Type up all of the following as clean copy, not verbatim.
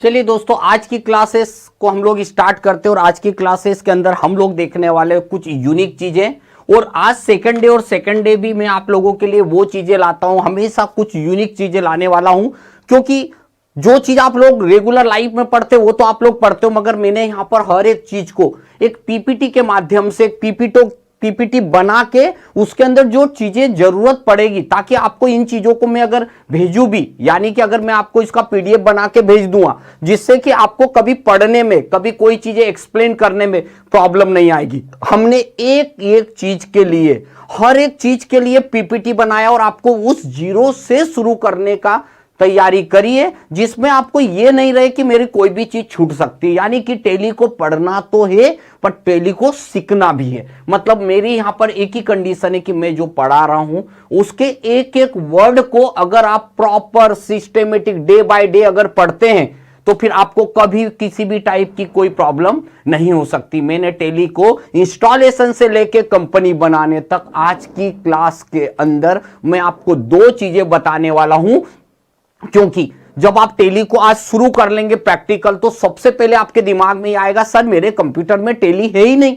चलिए दोस्तों, आज की क्लासेस को हम लोग स्टार्ट करते हैं और आज की क्लासेस के अंदर हम लोग देखने वाले कुछ यूनिक चीजें। और आज सेकंड डे और सेकंड डे भी मैं आप लोगों के लिए वो चीजें लाता हूं, हमेशा कुछ यूनिक चीजें लाने वाला हूं, क्योंकि जो चीज आप लोग रेगुलर लाइफ में पढ़ते हो वो तो आप लोग पढ़ते हो, मगर मैंने यहां पर हर एक चीज को एक पीपीटी के माध्यम से पीपीटी बना के उसके अंदर जो चीजें जरूरत पड़ेगी, ताकि आपको इन चीजों को मैं अगर भेजूं भी, यानी कि अगर मैं आपको इसका पीडीएफ बना के भेज दूंगा, जिससे कि आपको कभी पढ़ने में, कभी कोई चीजें एक्सप्लेन करने में प्रॉब्लम नहीं आएगी। हमने एक एक चीज के लिए, हर एक चीज के लिए पीपीटी बनाया और आपको उस जीरो से शुरू करने का तैयारी करिए, जिसमें आपको यह नहीं रहे कि मेरी कोई भी चीज छूट सकती है। यानी कि टैली को पढ़ना तो है पर टैली को सीखना भी है। मतलब मेरी यहां पर एक ही कंडीशन है कि मैं जो पढ़ा रहा हूं उसके एक एक वर्ड को अगर आप proper systematic day by day अगर पढ़ते हैं तो फिर आपको कभी किसी भी टाइप की कोई प्रॉब्लम नहीं हो सकती। मैंने टैली को इंस्टॉलेशन से लेके कंपनी बनाने तक आज की क्लास के अंदर मैं आपको दो चीजें बताने वाला हूं, क्योंकि जब आप टैली को आज शुरू कर लेंगे प्रैक्टिकल, तो सबसे पहले आपके दिमाग में आएगा सर मेरे कंप्यूटर में टैली है ही नहीं।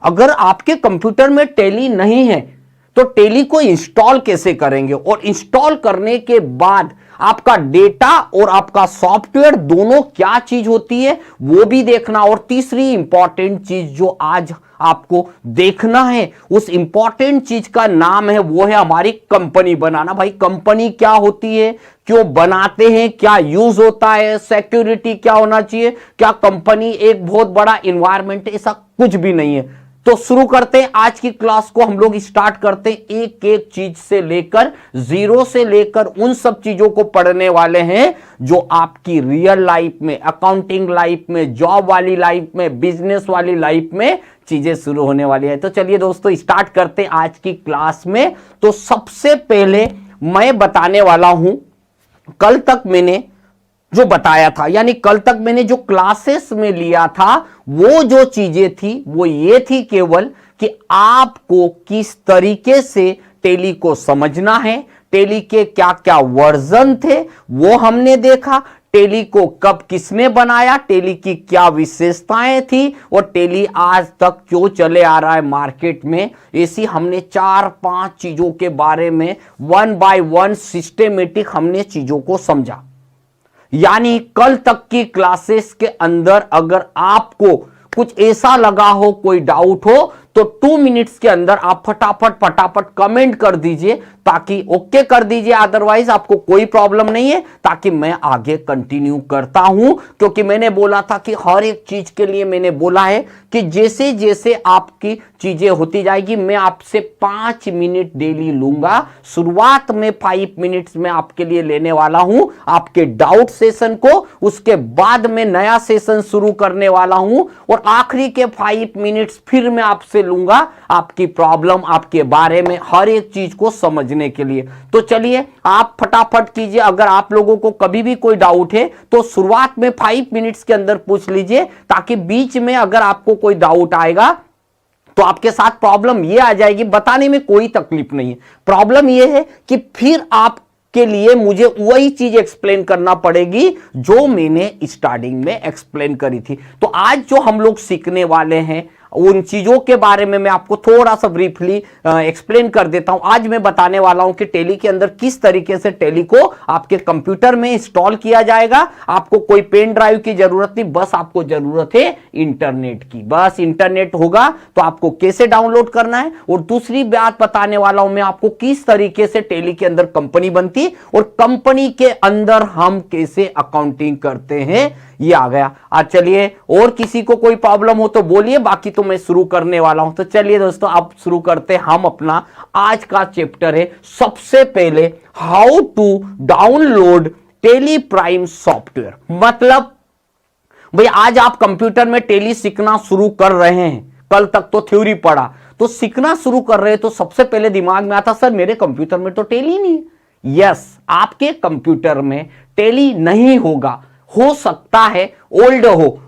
अगर आपके कंप्यूटर में टैली नहीं है तो टैली को इंस्टॉल कैसे करेंगे, और इंस्टॉल करने के बाद आपका डेटा और आपका सॉफ्टवेयर दोनों क्या चीज होती है वो भी देखना। और तीसरी इंपॉर्टेंट चीज जो आज आपको देखना है, उस इंपॉर्टेंट चीज का नाम है, वो है हमारी कंपनी बनाना। भाई कंपनी क्या होती है, क्यों बनाते हैं, क्या यूज होता है, सिक्योरिटी क्या होना चाहिए, क्या कंपनी एक बहुत बड़ा इन्वायरमेंट है, ऐसा कुछ भी नहीं है। तो शुरू करते हैं आज की क्लास को। हम लोग स्टार्ट करते हैं एक एक चीज से लेकर, जीरो से लेकर उन सब चीजों को पढ़ने वाले हैं जो आपकी रियल लाइफ में, अकाउंटिंग लाइफ में, जॉब वाली लाइफ में, बिजनेस वाली लाइफ में चीजें शुरू होने वाली है। तो चलिए दोस्तों स्टार्ट करते हैं आज की क्लास में। तो सबसे पहले मैं बताने वाला हूं, कल तक मैंने जो बताया था, यानी कल तक मैंने जो क्लासेस में लिया था, वो जो चीजें थी वो ये थी केवल कि आपको किस तरीके से टैली को समझना है, टैली के क्या क्या वर्जन थे वो हमने देखा, टैली को कब किसने बनाया, टैली की क्या विशेषताएं थी, और टैली आज तक क्यों चले आ रहा है मार्केट में। ऐसी हमने 4-5 चीजों के बारे में वन बाय वन सिस्टेमेटिक हमने चीजों को समझा। यानी कल तक की क्लासेस के अंदर अगर आपको कुछ ऐसा लगा हो, कोई डाउट हो, तो 2 मिनट्स के अंदर आप फटाफट कमेंट कर दीजिए, ताकि ओके कर दीजिए, अदरवाइज आपको कोई प्रॉब्लम नहीं है, ताकि मैं आगे कंटिन्यू करता हूं। क्योंकि मैंने बोला था कि हर एक चीज के लिए मैंने बोला है कि जैसे जैसे आपकी चीजें होती जाएगी मैं आपसे 5 मिनट डेली लूंगा। शुरुआत में 5 मिनट्स में आपके लिए लेने वाला हूं आपके डाउट सेशन को, उसके बाद में नया सेशन शुरू करने वाला हूं, और आखिरी के 5 मिनट्स फिर मैं आपसे लूंगा आपकी प्रॉब्लम, आपके बारे में हर एक चीज को समझने के लिए। तो चलिए आप फटाफट कीजिए। अगर आप लोगों को कभी भी कोई डाउट है तो शुरुआत में 5 मिनट्स के अंदर पूछ लीजिए, ताकि बीच में अगर आपको कोई डाउट आएगा तो आपके साथ प्रॉब्लम ये आ जाएगी, बताने में कोई तकलीफ नहीं है। प्रॉब्लम ये है कि फिर आप के लिए मुझे वही चीज एक्सप्लेन करना पड़ेगी जो मैंने स्टार्टिंग में एक्सप्लेन करी थी। तो आज जो हम लोग सीखने वाले हैं उन चीजों के बारे में मैं आपको थोड़ा सा ब्रीफली एक्सप्लेन कर देता हूं। आज मैं बताने वाला हूं कि टैली के अंदर किस तरीके से टैली को आपके कंप्यूटर में इंस्टॉल किया जाएगा। आपको कोई पेन ड्राइव की जरूरत नहीं, बस आपको जरूरत है इंटरनेट की। बस इंटरनेट होगा तो आपको कैसे डाउनलोड करना है, और दूसरी बात बताने वाला हूं मैं आपको किस तरीके से टैली के अंदर कंपनी बनती और कंपनी के अंदर हम कैसे अकाउंटिंग करते हैं, ये आ गया। आज चलिए, और किसी को कोई प्रॉब्लम हो तो बोलिए, बाकी तो मैं शुरू करने वाला हूं। तो चलिए दोस्तों अब शुरू करते हैं। हम अपना आज का चैप्टर है सबसे पहले how to download Tally Prime software. मतलब भाई आज आप कंप्यूटर में टैली सीखना शुरू कर रहे हैं, कल तक तो थ्योरी पढ़ा, तो सीखना शुरू कर रहे हैं, तो सबसे पहले दिमाग में आता सर मेरे कंप्यूटर में तो टैली नहीं है। यस, आपके कंप्यूटर में टैली नहीं होगा, हो सकता है ओल्ड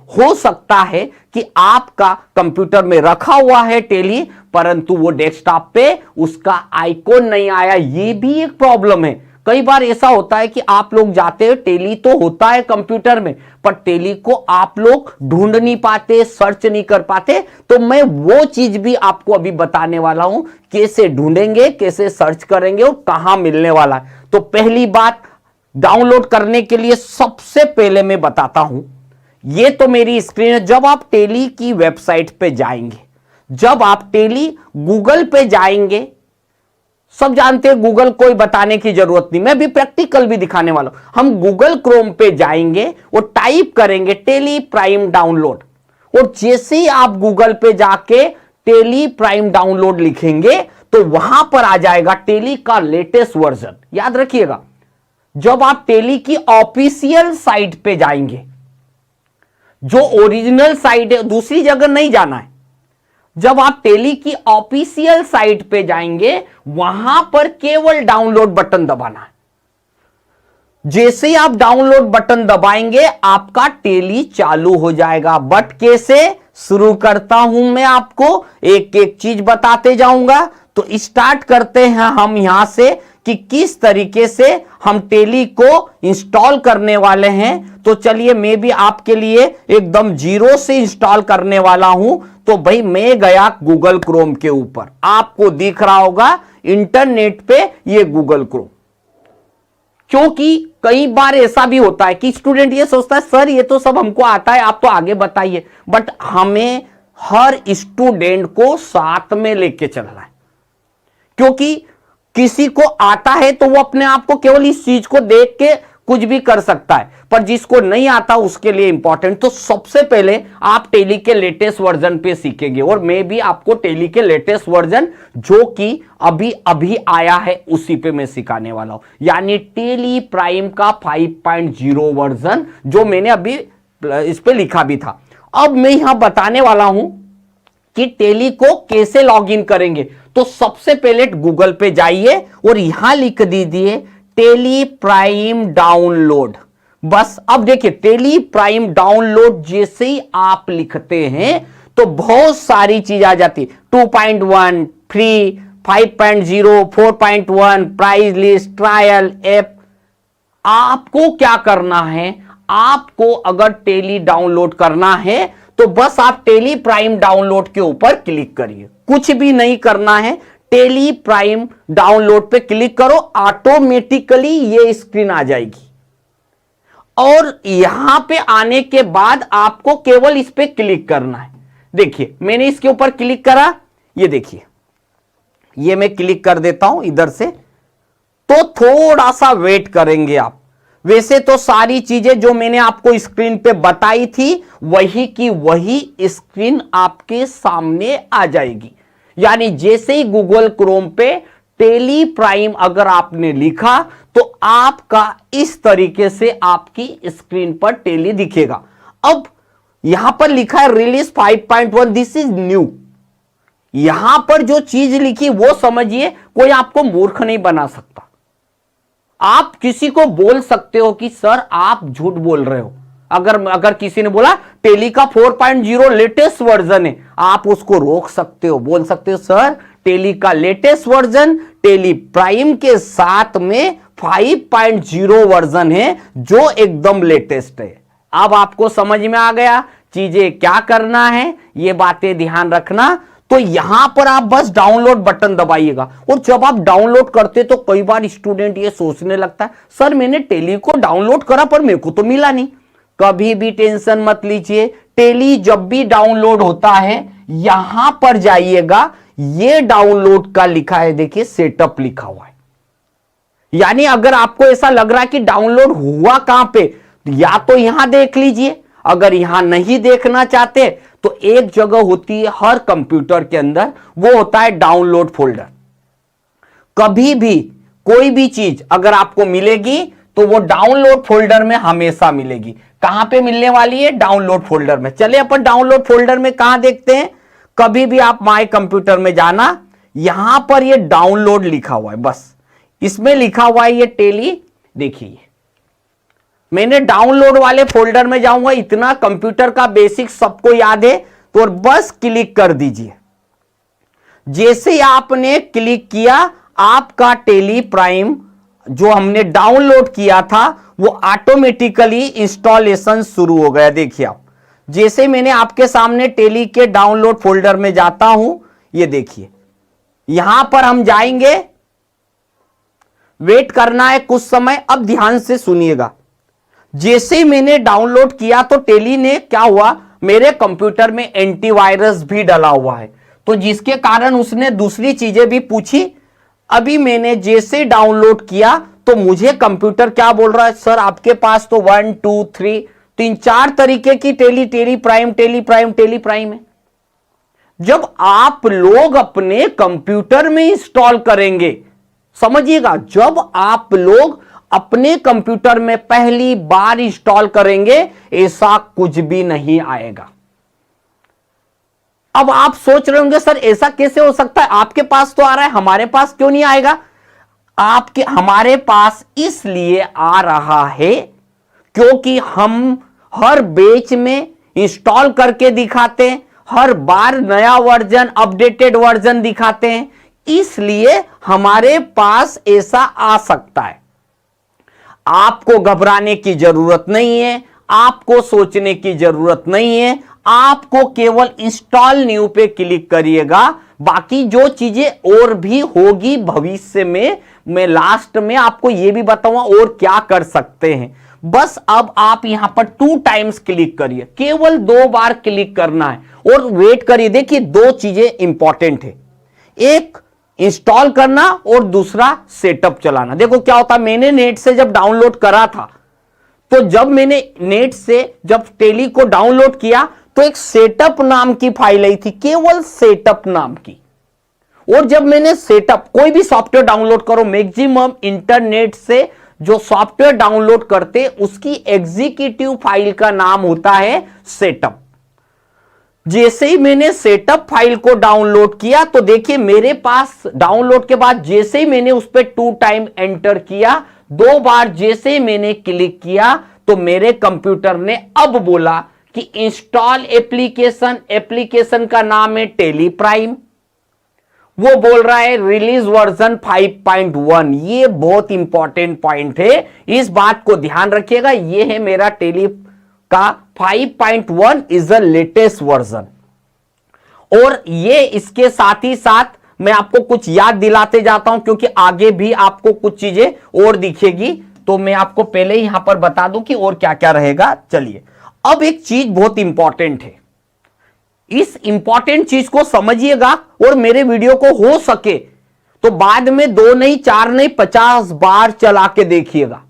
हो सकता है कि आपका कंप्यूटर में रखा हुआ है टैली, परंतु वो डेस्कटॉप पे उसका आइकॉन नहीं आया, ये भी एक प्रॉब्लम है। कई बार ऐसा होता है कि आप लोग जाते हैं, टेली तो होता है कंप्यूटर में, पर टेली को आप लोग ढूंढ नहीं पाते, सर्च नहीं कर पाते। तो मैं वो चीज भी आपको अभी बताने वाला हूं, कैसे ढूंढेंगे, कैसे सर्च करेंगे और कहां मिलने वाला है। तो पहली बात, डाउनलोड करने के लिए सबसे पहले मैं बताता हूं, ये तो मेरी स्क्रीन है। जब आप टेली की वेबसाइट पे जाएंगे, जब आप टेली गूगल पे जाएंगे, सब जानते हैं गूगल, कोई बताने की जरूरत नहीं, मैं भी प्रैक्टिकल भी दिखाने वाला हूं। हम गूगल क्रोम पे जाएंगे और टाइप करेंगे टेली प्राइम डाउनलोड, और जैसे ही आप गूगल पे जाके टेली प्राइम डाउनलोड लिखेंगे तो वहां पर आ जाएगा टेली का लेटेस्ट वर्जन। याद रखिएगा, जब आप टेली की ऑफिशियल साइट पे जाएंगे, जो ओरिजिनल साइट है, दूसरी जगह नहीं जाना है, जब आप टेली की ऑफिशियल साइट पे जाएंगे वहां पर केवल डाउनलोड बटन दबाना है। जैसे ही आप डाउनलोड बटन दबाएंगे आपका टेली चालू हो जाएगा। बट कैसे शुरू करता हूं, मैं आपको एक एक चीज बताते जाऊंगा। तो स्टार्ट करते हैं हम यहां से कि किस तरीके से हम टेली को इंस्टॉल करने वाले हैं। तो चलिए, मैं भी आपके लिए एकदम जीरो से इंस्टॉल करने वाला हूं। तो भाई मैं गया गूगल क्रोम के ऊपर, आपको दिख रहा होगा इंटरनेट पे ये गूगल क्रोम। क्योंकि कई बार ऐसा भी होता है कि स्टूडेंट ये सोचता है सर ये तो सब हमको आता है, आप तो आगे बताइए। बट हमें हर स्टूडेंट को साथ में लेके चलना है, क्योंकि किसी को आता है तो वो अपने आप को केवल इस चीज को देख के कुछ भी कर सकता है, पर जिसको नहीं आता उसके लिए इंपॉर्टेंट। तो सबसे पहले आप टेली के लेटेस्ट वर्जन पे सीखेंगे, और मैं भी आपको टेली के लेटेस्ट वर्जन जो कि अभी अभी आया है उसी पे मैं सिखाने वाला हूं, यानी टेली प्राइम का 5.0 वर्जन, जो मैंने अभी इस पे लिखा भी था। अब मैं यहां बताने वाला हूं कि टेली को कैसे लॉगिन करेंगे। तो सबसे पहले गूगल पे जाइए और यहां लिख दीजिए टेली प्राइम डाउनलोड। बस अब देखिए, टेली प्राइम डाउनलोड जैसे ही आप लिखते हैं तो बहुत सारी चीज आ जाती है, 2.1 free, 5.0, 4.1, price list, trial app. आपको क्या करना है, आपको अगर टेली डाउनलोड करना है तो बस आप टेली प्राइम डाउनलोड के ऊपर क्लिक करिए, कुछ भी नहीं करना है। टेली प्राइम डाउनलोड पे क्लिक करो, ऑटोमेटिकली ये स्क्रीन आ जाएगी। और यहां पे आने के बाद आपको केवल इस पे क्लिक करना है। देखिए मैंने इसके ऊपर क्लिक करा, ये देखिए, ये मैं क्लिक कर देता हूं इधर से। तो थोड़ा सा वेट करेंगे आप। वैसे तो सारी चीजें जो मैंने आपको स्क्रीन पे बताई थी वही की वही स्क्रीन आपके सामने आ जाएगी। यानी जैसे ही गूगल क्रोम पे टेली प्राइम अगर आपने लिखा तो आपका इस तरीके से आपकी स्क्रीन पर टेली दिखेगा। अब यहां पर लिखा है रिलीज 5.1, दिस इज न्यू। यहां पर जो चीज लिखी वो समझिए, कोई आपको मूर्ख नहीं बना सकता। आप किसी को बोल सकते हो कि सर आप झूठ बोल रहे हो। अगर किसी ने बोला टेली का 4.0 लेटेस्ट वर्जन है, आप उसको रोक सकते हो, बोल सकते हो सर टेली का लेटेस्ट वर्जन टेली प्राइम के साथ में 5.0 वर्जन है जो एकदम लेटेस्ट है। अब आपको समझ में आ गया चीजें क्या करना है, ये बातें ध्यान रखना। तो यहां पर आप बस डाउनलोड बटन दबाइएगा, और जब आप डाउनलोड करते तो कई बार स्टूडेंट ये सोचने लगता है सर मैंने टेली को डाउनलोड करा पर मेरे को तो मिला नहीं। कभी भी टेंशन मत लीजिए, टेली जब भी डाउनलोड होता है यहां पर जाइएगा, ये डाउनलोड का लिखा है, देखिए सेटअप लिखा हुआ है। यानी अगर आपको ऐसा लग रहा है कि डाउनलोड हुआ कहां पे, या तो यहां देख लीजिए, अगर यहां नहीं देखना चाहते तो एक जगह होती है हर कंप्यूटर के अंदर, वो होता है डाउनलोड फोल्डर। कभी भी कोई भी चीज अगर आपको मिलेगी तो वो डाउनलोड फोल्डर में हमेशा मिलेगी। कहां पे मिलने वाली है, डाउनलोड फोल्डर में। चलिए अपन डाउनलोड फोल्डर में कहां देखते हैं, कभी भी आप माय कंप्यूटर में जाना, यहां पर ये डाउनलोड लिखा हुआ है, बस इसमें लिखा हुआ है ये टेली। देखिए मैंने डाउनलोड वाले फोल्डर में जाऊंगा, इतना कंप्यूटर का बेसिक सबको याद है, तो बस क्लिक कर दीजिए। जैसे ही आपने क्लिक किया आपका टेली प्राइम जो हमने डाउनलोड किया था वो ऑटोमेटिकली इंस्टॉलेशन शुरू हो गया। देखिए आप, जैसे मैंने आपके सामने टेली के डाउनलोड फोल्डर में जाता हूं, ये देखिए यहां पर हम जाएंगे, वेट करना है कुछ समय। अब ध्यान से सुनिएगा, जैसे मैंने डाउनलोड किया तो टेली ने क्या हुआ, मेरे कंप्यूटर में एंटीवायरस भी डला हुआ है, तो जिसके कारण उसने दूसरी चीजें भी पूछी। अभी मैंने जैसे डाउनलोड किया तो मुझे कंप्यूटर क्या बोल रहा है, सर आपके पास तो 1 2 3 तीन चार तरीके की टेली प्राइम है। जब आप लोग अपने कंप्यूटर में इंस्टॉल करेंगे, समझिएगा, जब आप लोग अपने कंप्यूटर में पहली बार इंस्टॉल करेंगे ऐसा कुछ भी नहीं आएगा। अब आप सोच रहे होंगे सर ऐसा कैसे हो सकता है, आपके पास तो आ रहा है, हमारे पास क्यों नहीं आएगा? हमारे पास इसलिए आ रहा है क्योंकि हम हर बैच में इंस्टॉल करके दिखाते हैं, हर बार नया वर्जन, अपडेटेड वर्जन दिखाते हैं, इसलिए हमारे पास ऐसा आ सकता है। आपको घबराने की जरूरत नहीं है, आपको सोचने की जरूरत नहीं है, आपको केवल इंस्टॉल न्यू पे क्लिक करिएगा। बाकी जो चीजें और भी होगी भविष्य में, मैं लास्ट में आपको यह भी बताऊंगा और क्या कर सकते हैं। बस अब आप यहां पर 2 टाइम्स क्लिक करिए, केवल 2 बार क्लिक करना है और वेट करिए। देखिए 2 चीजें इंपॉर्टेंट है, एक इंस्टॉल करना और दूसरा सेटअप चलाना। देखो क्या होता, मैंने नेट से जब डाउनलोड करा था, तो जब मैंने नेट से जब टेली को डाउनलोड किया तो एक सेटअप नाम की फाइल आई थी, केवल सेटअप नाम की। और जब मैंने सेटअप, कोई भी सॉफ्टवेयर डाउनलोड करो, मैक्सिमम इंटरनेट से जो सॉफ्टवेयर डाउनलोड करते उसकी एग्जीक्यूटिव फाइल का नाम होता है सेटअप। जैसे ही मैंने सेटअप फाइल को डाउनलोड किया तो देखिए मेरे पास डाउनलोड के बाद जैसे ही मैंने उस पर 2 टाइम एंटर किया, 2 बार जैसे ही मैंने क्लिक किया तो मेरे कंप्यूटर ने अब बोला कि इंस्टॉल एप्लीकेशन, एप्लीकेशन का नाम है टेली प्राइम, वो बोल रहा है रिलीज वर्जन 5.1। ये बहुत इंपॉर्टेंट पॉइंट है, इस बात को ध्यान रखिएगा। ये है मेरा टेली का 5.1 इज द लेटेस्ट वर्जन। और ये इसके साथ ही साथ मैं आपको कुछ याद दिलाते जाता हूं क्योंकि आगे भी आपको कुछ चीजें और दिखेगी, तो मैं आपको पहले यहां पर बता दूं कि और क्या क्या रहेगा। चलिए अब एक चीज बहुत इंपॉर्टेंट है, इस इंपॉर्टेंट चीज को समझिएगा और मेरे वीडियो को हो सके तो बाद में 2 नहीं 4 नहीं 50 बार चला के देखिएगा।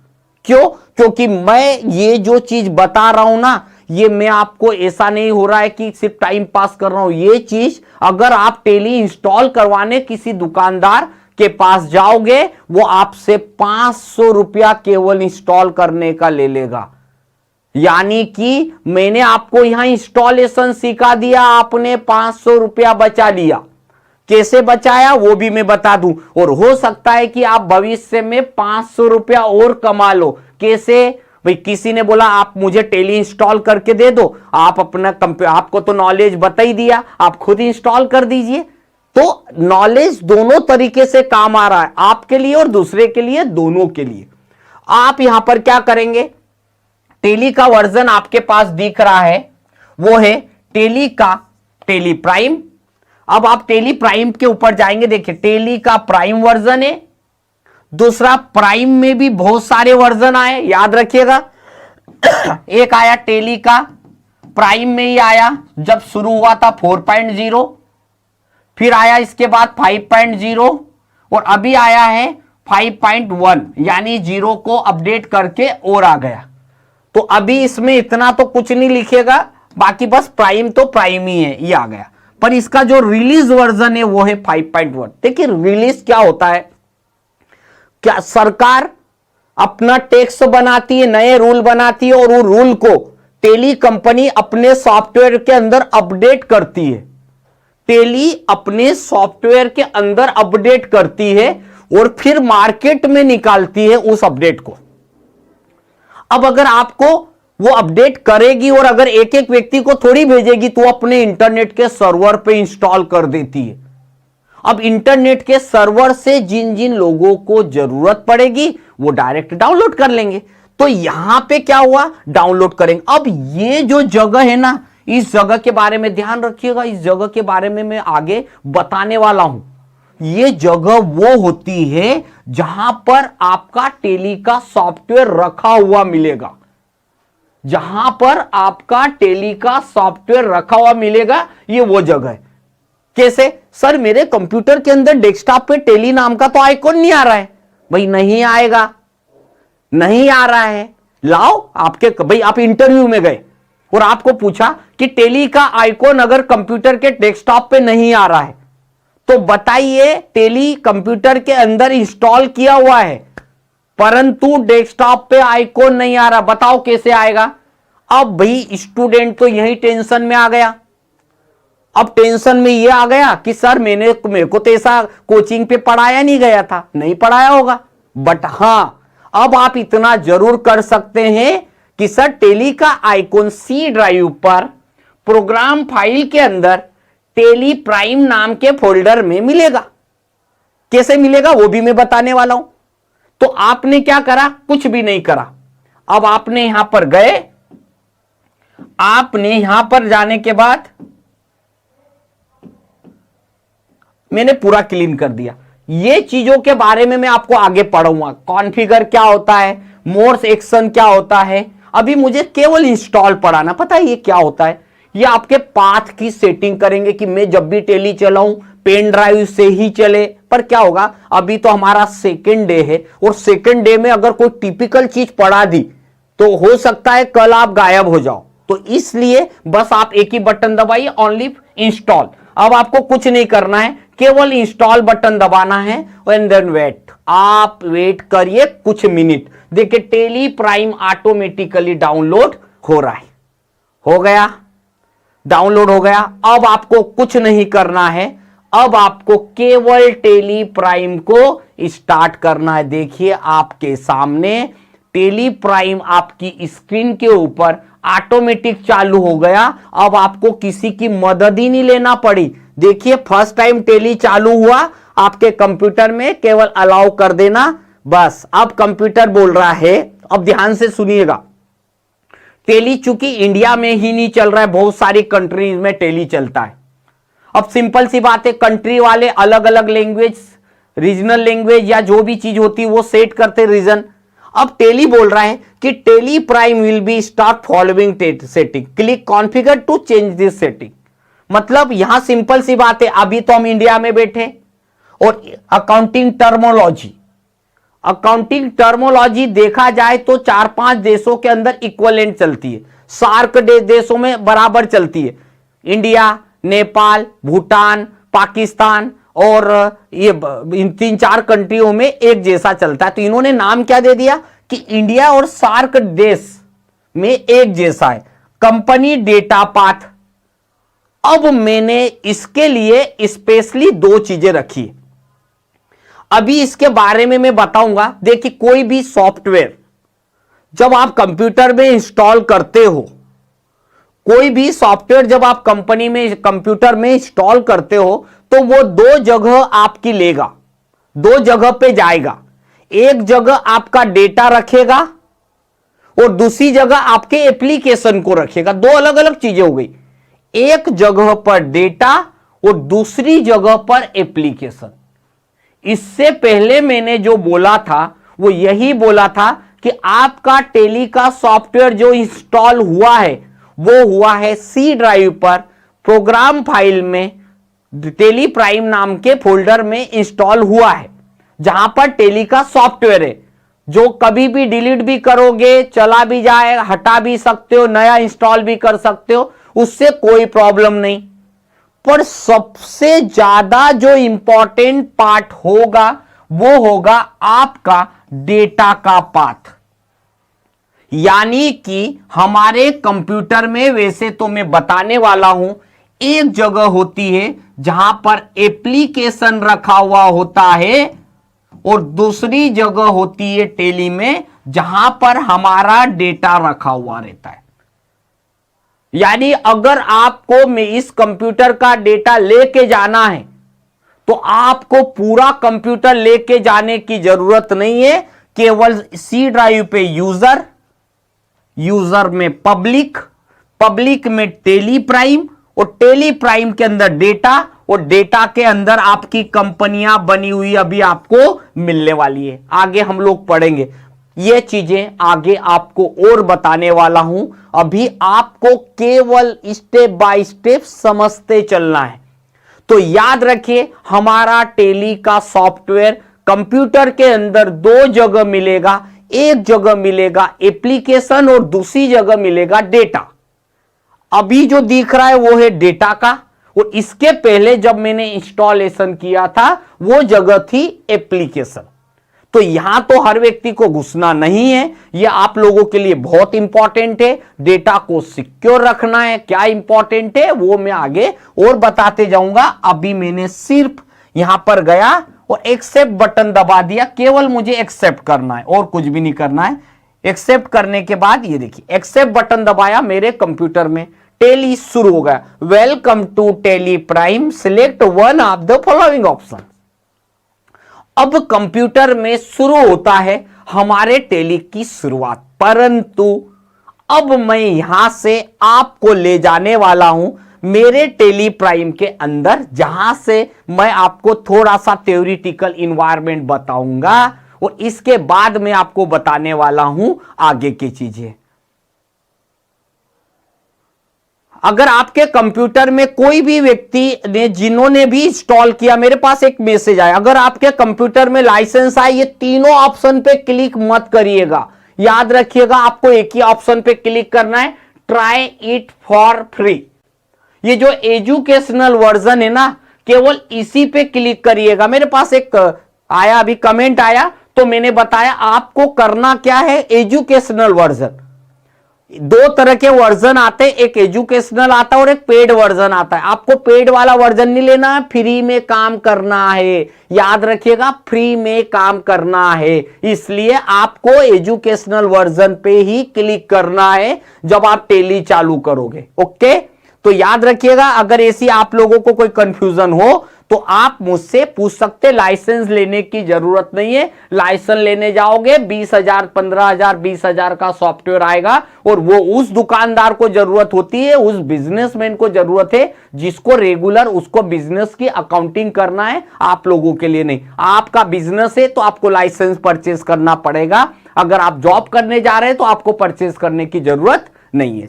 क्यों? क्योंकि मैं ये जो चीज बता रहा हूं ना, ये मैं आपको ऐसा नहीं हो रहा है कि सिर्फ टाइम पास कर रहा हूं। ये चीज अगर आप टेली इंस्टॉल करवाने किसी दुकानदार के पास जाओगे, वो आपसे 500 रुपया केवल इंस्टॉल करने का ले लेगा। यानी कि मैंने आपको यहां इंस्टॉलेशन सिखा दिया, आपने 500 रुपया बचा लिया। कैसे बचाया वो भी मैं बता दूं, और हो सकता है कि आप भविष्य में 500 रुपया और कमा लो। कैसे भाई? किसी ने बोला आप मुझे टेली इंस्टॉल करके दे दो, आप अपना आपको तो नॉलेज बता ही दिया, आप खुद इंस्टॉल कर दीजिए। तो नॉलेज दोनों तरीके से काम आ रहा है, आपके लिए और दूसरे के लिए, दोनों के लिए। आप यहां पर क्या करेंगे, टेली का वर्जन आपके पास दिख रहा है, वो है टेली का टेली प्राइम। अब आप टेली प्राइम के ऊपर जाएंगे, देखिए टेली का प्राइम वर्जन है। दूसरा, प्राइम में भी बहुत सारे वर्जन आए, याद रखिएगा। एक आया टेली का प्राइम में ही आया, जब शुरू हुआ था 4.0, फिर आया इसके बाद 5.0 और अभी आया है 5.1, यानी 0 को अपडेट करके और आ गया। तो अभी इसमें इतना तो कुछ नहीं लिखेगा, बाकी बस प्राइम तो प्राइम ही है, ये आ गया। पर इसका जो रिलीज वर्जन है वो है 5.1। देखिए रिलीज क्या होता है, क्या सरकार अपना टैक्स बनाती है, नए रूल बनाती है और वो रूल को टेली कंपनी अपने सॉफ्टवेयर के अंदर अपडेट करती है। टेली अपने सॉफ्टवेयर के अंदर अपडेट करती है और फिर मार्केट में निकालती है उस अपडेट को। अब अगर आपको वो अपडेट करेगी और अगर एक एक व्यक्ति को थोड़ी भेजेगी, तो अपने इंटरनेट के सर्वर पे इंस्टॉल कर देती है। अब इंटरनेट के सर्वर से जिन जिन लोगों को जरूरत पड़ेगी वो डायरेक्ट डाउनलोड कर लेंगे। तो यहां पे क्या हुआ, डाउनलोड करेंगे। अब ये जो जगह है ना, इस जगह के बारे में ध्यान रखिएगा, इस जगह के बारे में मैं आगे बताने वाला हूं। ये जगह वो होती है जहां पर आपका टेली का सॉफ्टवेयर रखा हुआ मिलेगा, जहां पर आपका टेली का सॉफ्टवेयर रखा हुआ मिलेगा, ये वो जगह है। कैसे सर, मेरे कंप्यूटर के अंदर डेस्कटॉप पे टेली नाम का तो आइकॉन नहीं आ रहा है। भाई नहीं आएगा, नहीं आ रहा है। लाओ आपके, भाई आप इंटरव्यू में गए और आपको पूछा कि टेली का आइकॉन अगर कंप्यूटर के डेस्कटॉप पे नहीं आ रहा है तो बताइए, टेली कंप्यूटर के अंदर इंस्टॉल किया हुआ है परंतु डेस्कटॉप पे आइकॉन नहीं आ रहा, बताओ कैसे आएगा। अब भाई स्टूडेंट तो यही टेंशन में आ गया। अब टेंशन में ये आ गया कि सर मेरे को तो ऐसा कोचिंग पे पढ़ाया नहीं गया था, नहीं पढ़ाया होगा, बट हां अब आप इतना जरूर कर सकते हैं कि सर टेली का आइकॉन सी ड्राइव पर प्रोग्राम फाइल के अंदर टेली प्राइम नाम के फोल्डर में मिलेगा। कैसे मिलेगा वो भी मैं बताने वाला हूं। तो आपने क्या करा, कुछ भी नहीं करा। अब आपने यहां पर गए, आपने यहां पर जाने के बाद मैंने पूरा क्लीन कर दिया। ये चीजों के बारे में मैं आपको आगे पढ़ाऊंगा, कॉन्फ़िगर क्या होता है, मोर एक्शन क्या होता है। अभी मुझे केवल इंस्टॉल पढ़ाना, पता है ये क्या होता है, ये आपके पाथ की सेटिंग करेंगे कि मैं जब भी टेली चलाऊं पेन ड्राइव से ही चले। पर क्या होगा, अभी तो हमारा सेकेंड डे है और सेकेंड डे में अगर कोई टिपिकल चीज पढ़ा दी तो हो सकता है कल आप गायब हो जाओ। तो इसलिए बस आप एक ही बटन दबाइए, ओनली इंस्टॉल। अब आपको कुछ नहीं करना है, केवल इंस्टॉल बटन दबाना है एंड देन वेट। आप वेट करिए कुछ मिनट, देखिए टेली प्राइम ऑटोमेटिकली डाउनलोड हो रहा है। हो गया, डाउनलोड हो गया। अब आपको कुछ नहीं करना है, अब आपको केवल टेली प्राइम को स्टार्ट करना है। देखिए आपके सामने टेली प्राइम आपकी स्क्रीन के ऊपर ऑटोमेटिक चालू हो गया। अब आपको किसी की मदद ही नहीं लेना पड़ी। देखिए फर्स्ट टाइम टेली चालू हुआ आपके कंप्यूटर में, केवल अलाउ कर देना बस। अब कंप्यूटर बोल रहा है, अब ध्यान से सुनिएगा, टेली चूंकि इंडिया में ही नहीं चल रहा है, बहुत सारी कंट्रीज में टेली चलता है। अब सिंपल सी बात है, कंट्री वाले अलग अलग लैंग्वेज, रीजनल लैंग्वेज या जो भी चीज होती है वो सेट करते रीजन। अब टेली बोल रहा है कि Tally Prime will be start following setting, click configure to change this setting. मतलब यहां सिंपल सी बात है, अभी तो हम इंडिया में बैठे और अकाउंटिंग टर्मोलॉजी देखा जाए तो 4-5 देशों के अंदर इक्वलेंट चलती है, सार्क देशों में बराबर चलती है। इंडिया, नेपाल, भूटान, पाकिस्तान और ये इन 3-4 कंट्रियों में एक जैसा चलता है। तो इन्होंने नाम क्या दे दिया कि इंडिया और सार्क देश में एक जैसा है, कंपनी डेटा पाथ। अब मैंने इसके लिए स्पेशली 2 चीजें रखी, अभी इसके बारे में मैं बताऊंगा। देखिए कोई भी सॉफ्टवेयर जब आप कंप्यूटर में इंस्टॉल करते हो, कोई भी सॉफ्टवेयर जब आप कंपनी में कंप्यूटर में इंस्टॉल करते हो तो वो 2 जगह आपकी लेगा, 2 जगह पे जाएगा। एक जगह आपका डेटा रखेगा और दूसरी जगह आपके एप्लीकेशन को रखेगा। 2 अलग अलग चीजें हो गई, एक जगह पर डेटा और दूसरी जगह पर एप्लीकेशन। इससे पहले मैंने जो बोला था वो यही बोला था कि आपका टेली का सॉफ्टवेयर जो इंस्टॉल हुआ है वो हुआ है सी ड्राइव पर प्रोग्राम फाइल में, टेली प्राइम नाम के फोल्डर में इंस्टॉल हुआ है, जहां पर टेली का सॉफ्टवेयर है, जो कभी भी डिलीट भी करोगे चला भी जाए, हटा भी सकते हो, नया इंस्टॉल भी कर सकते हो, उससे कोई प्रॉब्लम नहीं। पर सबसे ज्यादा जो इंपॉर्टेंट पार्ट होगा वो होगा आपका डेटा का पाथ। यानी कि हमारे कंप्यूटर में, वैसे तो मैं बताने वाला हूं, एक जगह होती है जहां पर एप्लीकेशन रखा हुआ होता है और दूसरी जगह होती है टेली में जहां पर हमारा डेटा रखा हुआ रहता है। यानी अगर आपको में इस कंप्यूटर का डेटा लेके जाना है तो आपको पूरा कंप्यूटर लेके जाने की जरूरत नहीं है, केवल सी ड्राइव पे यूजर, यूजर में पब्लिक, पब्लिक में टेली प्राइम, और टेली प्राइम के अंदर डेटा, और डेटा के अंदर आपकी कंपनियां बनी हुई अभी आपको मिलने वाली है। आगे हम लोग पढ़ेंगे ये चीजें, आगे आपको और बताने वाला हूं। अभी आपको केवल स्टेप बाय स्टेप समझते चलना है। तो याद रखिए, हमारा टेली का सॉफ्टवेयर कंप्यूटर के अंदर दो जगह मिलेगा। एक जगह मिलेगा एप्लीकेशन और दूसरी जगह मिलेगा डेटा। अभी जो दिख रहा है वो है डेटा का, और इसके पहले जब मैंने इंस्टॉलेशन किया था वो जगह थी एप्लीकेशन। तो यहां तो हर व्यक्ति को घुसना नहीं है, यह आप लोगों के लिए बहुत इंपॉर्टेंट है। डेटा को सिक्योर रखना है, क्या इंपॉर्टेंट है वो मैं आगे और बताते जाऊंगा। अभी मैंने सिर्फ यहां पर गया और एक्सेप्ट बटन दबा दिया, केवल मुझे एक्सेप्ट करना है और कुछ भी नहीं करना है। एक्सेप्ट करने के बाद ये देखिए एक्सेप्ट बटन दबाया, मेरे कंप्यूटर में टेली शुरू हो गया। Welcome to Tally Prime, select one of the following option. अब कंप्यूटर में शुरू होता है हमारे टेली की शुरुआत, परंतु अब मैं यहां से आपको ले जाने वाला हूं मेरे टेली प्राइम के अंदर, जहां से मैं आपको थोड़ा सा थ्योरेटिकल इन्वायरमेंट बताऊंगा, और इसके बाद मैं आपको बताने वाला हूं आगे की चीजें। अगर आपके कंप्यूटर में कोई भी व्यक्ति ने, जिन्होंने भी इंस्टॉल किया, मेरे पास एक मैसेज आया, अगर आपके कंप्यूटर में लाइसेंस आए, ये तीनों ऑप्शन पे क्लिक मत करिएगा। याद रखिएगा, आपको एक ही ऑप्शन पे क्लिक करना है, ट्राई इट फॉर फ्री। ये जो एजुकेशनल वर्जन है ना, केवल इसी पे क्लिक करिएगा। मेरे पास एक आया, अभी कमेंट आया, तो मैंने बताया आपको करना क्या है। एजुकेशनल वर्जन, दो तरह के वर्जन आते हैं, एक एजुकेशनल आता है और एक पेड वर्जन आता है। आपको पेड वाला वर्जन नहीं लेना है, फ्री में काम करना है। याद रखिएगा, फ्री में काम करना है, इसलिए आपको एजुकेशनल वर्जन पे ही क्लिक करना है जब आप टेली चालू करोगे। ओके, तो याद रखिएगा, अगर ऐसी आप लोगों को कोई कंफ्यूजन हो तो आप मुझसे पूछ सकते। लाइसेंस लेने की जरूरत नहीं है। लाइसेंस लेने जाओगे 20,000, 15,000, 20,000 का सॉफ्टवेयर आएगा, और वो उस दुकानदार को जरूरत होती है, उस बिजनेसमैन को जरूरत है जिसको रेगुलर उसको बिजनेस की अकाउंटिंग करना है, आप लोगों के लिए नहीं। आपका बिजनेस है तो आपको लाइसेंस परचेज करना पड़ेगा। अगर आप जॉब करने जा रहे हैं तो आपको परचेज करने की जरूरत नहीं है।